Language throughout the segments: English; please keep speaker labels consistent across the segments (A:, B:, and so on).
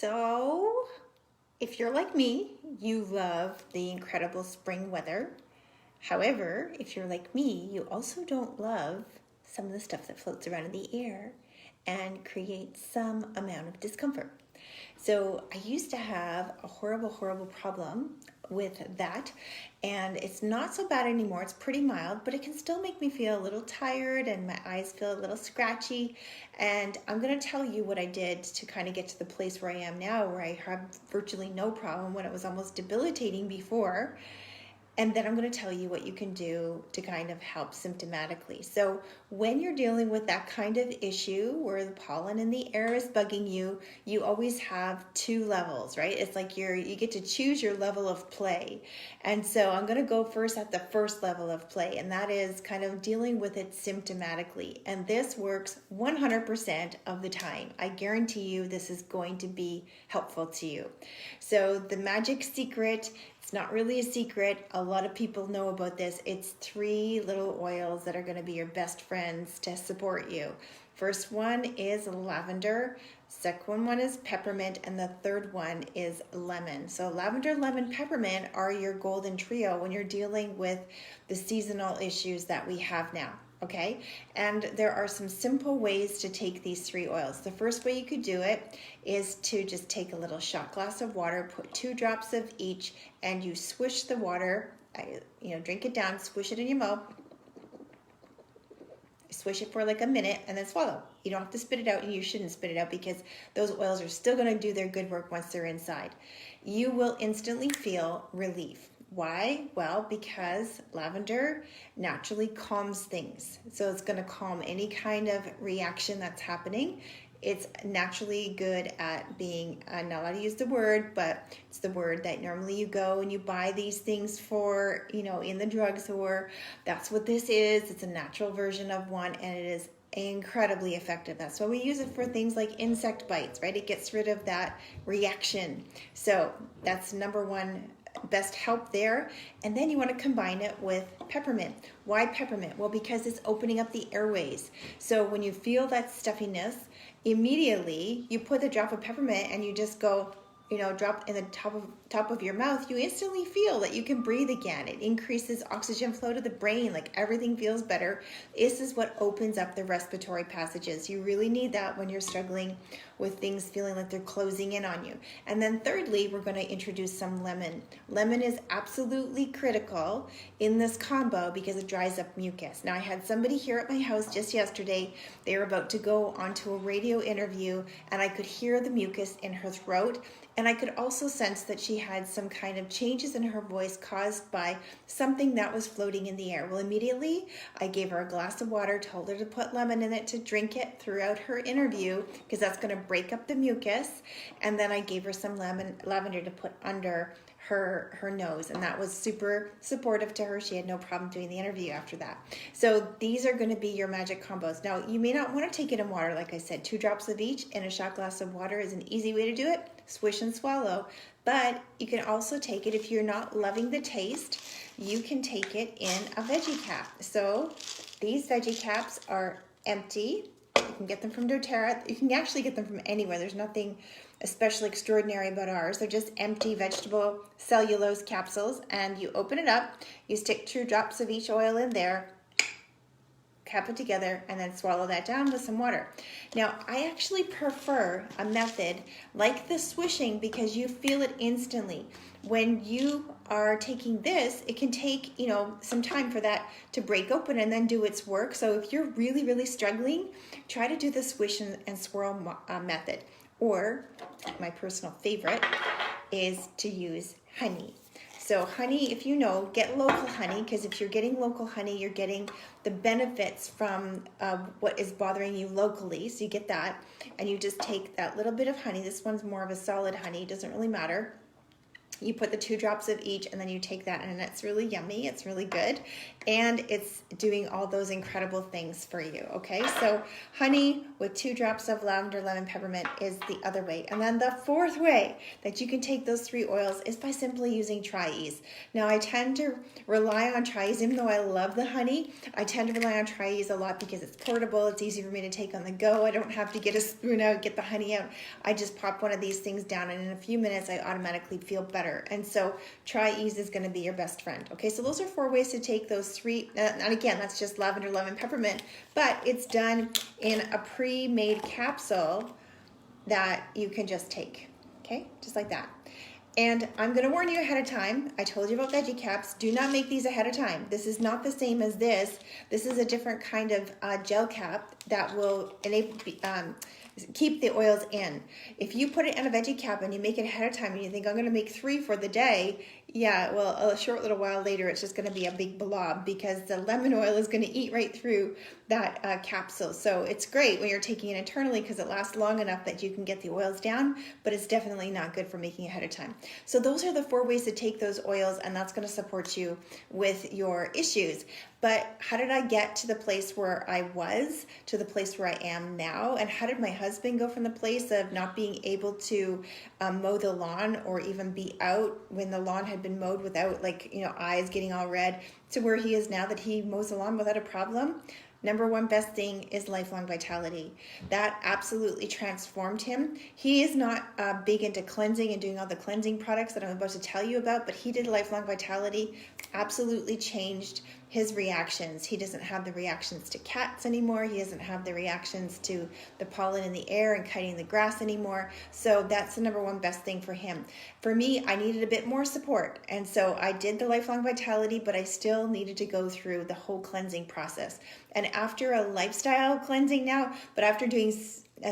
A: So, if you're like me, you love the incredible spring weather. However, if you're like me, you also don't love some of the stuff that floats around in the air and creates some amount of discomfort. So, I used to have a horrible problem with that, and it's not so bad anymore. It's pretty mild, but it can still make me feel a little tired and my eyes feel a little scratchy. And I'm going to tell you what I did to kind of get to the place where I am now, where I have virtually no problem when it was almost debilitating before. And then I'm going to tell you what you can do to kind of help symptomatically. So when you're dealing with that kind of issue where the pollen in the air is bugging you, you always have two levels, right? It's like you get to choose your level of play. And so I'm going to go first at the first level of play, and that is kind of dealing with it symptomatically. And this works 100% of the time. I guarantee you this is going to be helpful to you. So the magic secret, it's not really a secret. A lot of people know about this. It's 3 little oils that are going to be your best friends to support you. First one is lavender. Second one is peppermint. And the third one is lemon. So lavender, lemon, peppermint are your golden trio when you're dealing with the seasonal issues that we have now. Okay, and there are some simple ways to take these 3 oils. The first way you could do it is to just take a little shot glass of water, put 2 drops of each, and you swish the water, drink it down, swish it in your mouth, swish it for like a minute, and then swallow. You don't have to spit it out, and you shouldn't spit it out because those oils are still going to do their good work once they're inside. You will instantly feel relief. Why? Well, because lavender naturally calms things. So it's going to calm any kind of reaction that's happening. It's naturally good at being, I'm not allowed to use the word, but it's the word that normally you go and you buy these things for, in the drugstore. That's what this is. It's a natural version of one, and it is incredibly effective. That's why we use it for things like insect bites, right? It gets rid of that reaction. So that's number one best help there. And then you want to combine it with peppermint. Why peppermint? Well, because it's opening up the airways. So when you feel that stuffiness, immediately you put the drop of peppermint and you just go, drop in the top of your mouth, you instantly feel that you can breathe again. It increases oxygen flow to the brain, like everything feels better. This is what opens up the respiratory passages. You really need that when you're struggling with things feeling like they're closing in on you. And then thirdly, we're going to introduce some lemon. Lemon is absolutely critical in this combo because it dries up mucus. Now, I had somebody here at my house just yesterday. They were about to go onto a radio interview, and I could hear the mucus in her throat. And I could also sense that she had some kind of changes in her voice caused by something that was floating in the air. Well, immediately I gave her a glass of water, told her to put lemon in it to drink it throughout her interview because that's going to break up the mucus. And then I gave her some lavender to put under her nose, and that was super supportive to her. She had no problem doing the interview after that. So these are going to be your magic combos. Now, you may not want to take it in water. Like I said, 2 drops of each in a shot glass of water is an easy way to do it. Swish and swallow. But you can also take it, if you're not loving the taste, you can take it in a veggie cap. So these veggie caps are empty. You can get them from doTERRA. You can actually get them from anywhere. There's nothing especially extraordinary about ours. They're just empty vegetable cellulose capsules, and you open it up, you stick 2 drops of each oil in there, cap it together, and then swallow that down with some water. Now, I actually prefer a method like the swishing because you feel it instantly. When you are taking this, it can take, some time for that to break open and then do its work. So if you're really, really struggling, try to do the swish and swirl method. Or, my personal favorite is to use honey. So honey, if get local honey, because if you're getting local honey, you're getting the benefits from what is bothering you locally. So you get that, and you just take that little bit of honey. This one's more of a solid honey, doesn't really matter. You put the 2 drops of each, and then you take that, and it's really yummy. It's really good, and it's doing all those incredible things for you. Okay, so honey with 2 drops of lavender, lemon, peppermint is the other way. And then the 4th way that you can take those 3 oils is by simply using Tri-Ease. Now, I tend to rely on Tri-Ease, even though I love the honey. I tend to rely on Tri-Ease a lot because it's portable. It's easy for me to take on the go. I don't have to get a spoon out, get the honey out. I just pop one of these things down, and in a few minutes, I automatically feel better. And so Tri-Ease is going to be your best friend. Okay, so those are 4 ways to take those 3. And again, that's just lavender, lemon, peppermint, but it's done in a pre-made capsule that you can just take. Okay, just like that. And I'm going to warn you ahead of time. I told you about veggie caps. Do not make these ahead of time. This is not the same as this. This is a different kind of gel cap that will enable keep the oils in. If you put it in a veggie cap and you make it ahead of time and you think, I'm going to make 3 for the day, yeah, well, a short little while later, it's just going to be a big blob because the lemon oil is going to eat right through that capsule. So it's great when you're taking it internally because it lasts long enough that you can get the oils down, but it's definitely not good for making ahead of time. So those are the 4 ways to take those oils, and that's going to support you with your issues. But how did I get to the place where I was to the place where I am now? And how did my husband go from the place of not being able to mow the lawn or even be out when the lawn had been mowed without, like, eyes getting all red, to where he is now that he mows the lawn without a problem? Number 1 best thing is lifelong vitality. That absolutely transformed him. He is not big into cleansing and doing all the cleansing products that I'm about to tell you about, but he did lifelong vitality, absolutely changed his reactions. He doesn't have the reactions to cats anymore. He doesn't have the reactions to the pollen in the air and cutting the grass anymore. So that's the number 1 best thing for him. For me, I needed a bit more support. And so I did the lifelong vitality, but I still needed to go through the whole cleansing process. And after a lifestyle cleansing now, but after doing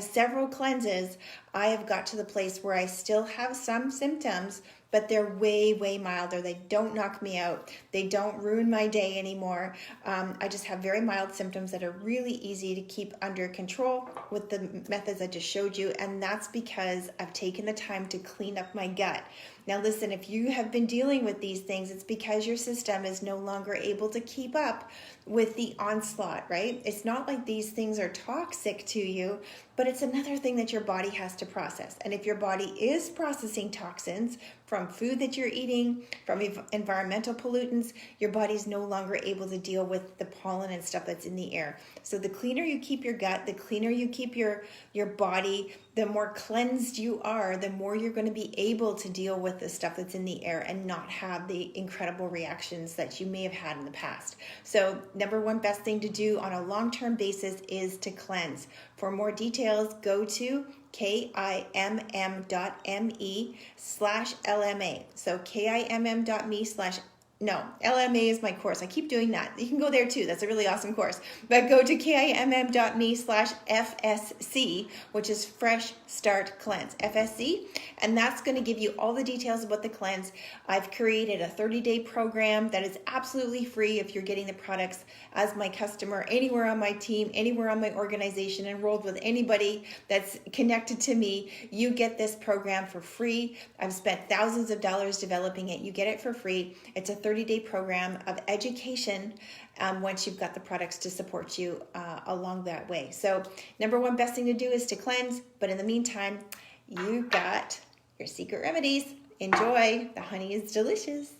A: several cleanses, I have got to the place where I still have some symptoms, but they're way, way milder. They don't knock me out. They don't ruin my day anymore. I just have very mild symptoms that are really easy to keep under control with the methods I just showed you. And that's because I've taken the time to clean up my gut. Now listen, if you have been dealing with these things, it's because your system is no longer able to keep up with the onslaught, right? It's not like these things are toxic to you, but it's another thing that your body has to process. And if your body is processing toxins from food that you're eating, from environmental pollutants, your body's no longer able to deal with the pollen and stuff that's in the air. So the cleaner you keep your gut, the cleaner you keep your body, the more cleansed you are, the more you're going to be able to deal with the stuff that's in the air and not have the incredible reactions that you may have had in the past. So number 1 best thing to do on a long-term basis is to cleanse. For more details, go to kimm.me/LMA. So LMA is my course. I keep doing that. You can go there too. That's a really awesome course. But go to kimm.me/FSC, which is Fresh Start Cleanse, FSC. And that's going to give you all the details about the cleanse. I've created a 30-day program that is absolutely free if you're getting the products as my customer anywhere on my team, anywhere on my organization, enrolled with anybody that's connected to me. You get this program for free. I've spent thousands of dollars developing it. You get it for free. It's a 30-day program of education once you've got the products to support you along that way. So number 1 best thing to do is to cleanse. But in the meantime, you got your secret remedies. Enjoy. The honey is delicious.